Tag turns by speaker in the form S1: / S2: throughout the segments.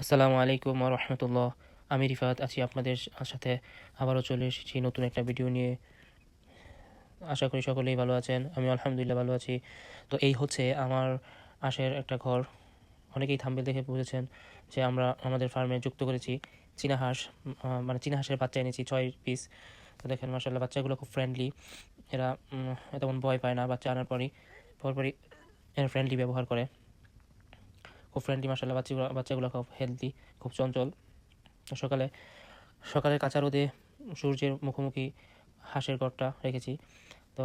S1: আসসালামু আলাইকুম ওয়া রাহমাতুল্লাহ। আমি রিফাত আছি আপনাদের সাথে। আবারও চলে এসেছি নতুন একটা ভিডিও নিয়ে। আশা করি সকলেই ভালো আছেন। আমি আলহামদুলিল্লাহ ভালো আছি। তো এই হচ্ছে আমার আশের একটা ঘর। অনেকেই থাম্বনেল দেখে বুঝেছেন যে আমরা আমাদের ফার্মে যুক্ত করেছি চীনা হাঁস। মানে চীনা হাঁসের বাচ্চা এনেছি 6 পিস। তো দেখেন মাশাআল্লাহ বাচ্চাগুলো খুব ফ্রেন্ডলি। এরা তেমন ভয় পায় না। বাচ্চা আনার পরপরই এরা ফ্রেন্ডলি ব্যবহার করে। খুব ফ্রেন্ডলি মাশাআল্লাহ। বাচ্চাগুলো খুব হেলদি, খুব চঞ্চল। তো সকালে কাঁচা রোদে সূর্যের মুখোমুখি হাঁসের ঘরটা রেখেছি। তো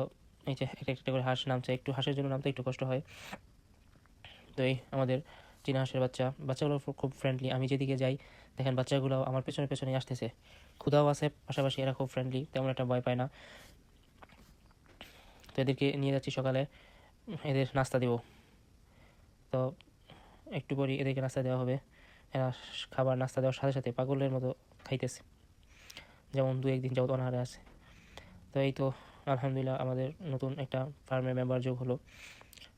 S1: এই যে একটা একটা করে হাঁস নামছে, একটু হাঁসের জন্য নামতে একটু কষ্ট হয়। তো এই আমাদের চীনা হাঁসের বাচ্চাগুলো খুব ফ্রেন্ডলি। আমি যেদিকে যাই দেখেন বাচ্চাগুলো আমার পেছনে পেছনে আসতেছে। ক্ষুধাও আছে, পাশাপাশি এরা খুব ফ্রেন্ডলি, তেমন একটা ভয় পায় না। তো এদেরকে নিয়ে যাচ্ছি সকালে, এদের নাস্তা দেবো। তো একটু পরই এদেরকে নাস্তা দেওয়া হবে। এরা নাস্তা দেওয়ার সাথে সাথে পাগলের মতো খাইতেছে, যেমন দু একদিন যাবত অনাহারে আছে। তো এই তো আলহামদুলিল্লাহ আমাদের নতুন একটা ফার্মের মেম্বার যোগ হলো।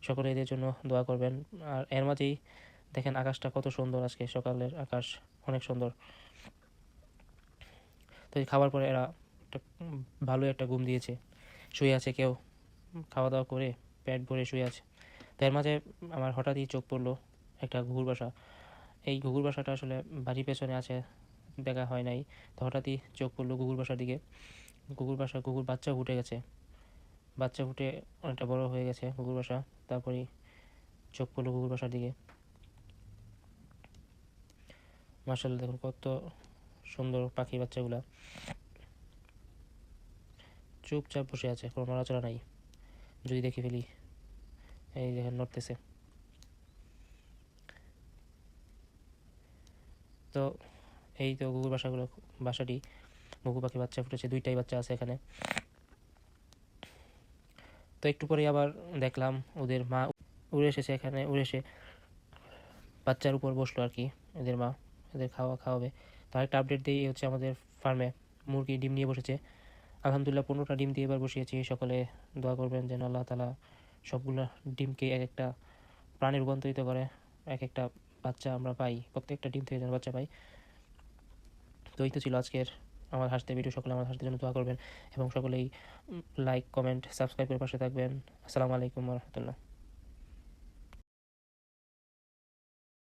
S1: সকলে এদের জন্য দোয়া করবেন। আর এর মাঝেই দেখেন আকাশটা কত সুন্দর, আজকে সকালের আকাশ অনেক সুন্দর। তো এই খাবার পরে এরা একটা ভালো একটা ঘুম দিয়েছে, শুয়ে আছে কেউ, খাওয়া দাওয়া করে পেট ভরে শুয়ে আছে। তো এর মাঝে আমার হঠাৎই চোখ পড়লো একটা ঘুঘুর বাসা। এই ঘুঘুর বাসাটা আসলে বাড়ির পেছনে আছে, দেখা হয় নাই। তো হঠাৎই চোখ পড়লো ঘুঘুর বাসার দিকে। ঘুঘুর বাচ্চা ফুটে গেছে, বাচ্চা ফুটে অনেকটা বড় হয়ে গেছে ঘুঘুর বাসা। তারপরেই চোখ পড়লো ঘুঘুর বাসার দিকে। মার্শাল্লাহ দেখুন কত সুন্দর পাখি বাচ্চাগুলা, চুপচাপ বসে আছে, কোনো নড়াচড়া নাই। যদি দেখে ফেলি, এই দেখেন নড়তেছে। তো এই তো বাসাটি ঘুঘু পাখি বাচ্চা ফুটেছে, দুইটাই বাচ্চা আছে এখানে। তো একটু পরে আবার দেখলাম ওদের মা উড়ে এসেছে, এখানে উড়ে এসে বাচ্চার উপর বসলো আর কি। এদের মা এদের খাওয়াবে। তো আরেকটা আপডেট দিই, হচ্ছে আমাদের ফার্মে মুরগি ডিম নিয়ে বসেছে। আলহামদুলিল্লাহ 15টা ডিম দিয়ে এবার বসিয়েছি। সকলে দোয়া করবেন যেন আল্লাহ তালা সবগুলো ডিমকে এক একটা প্রাণে রূপান্তরিত করে, এক একটা বাচ্চা আমরা পাই, প্রত্যেকটা ডিম থেকে যেন বাচ্চা পাই। তো এই তো ছিল আজকের আমার হাসতে ভিডিও। সকলে আমার হাসতে জন্য দোয়া করবেন এবং সকলেই লাইক, কমেন্ট, সাবস্ক্রাইব করে পাশে থাকবেন। আসসালামু আলাইকুম রহমতুল্লাহ।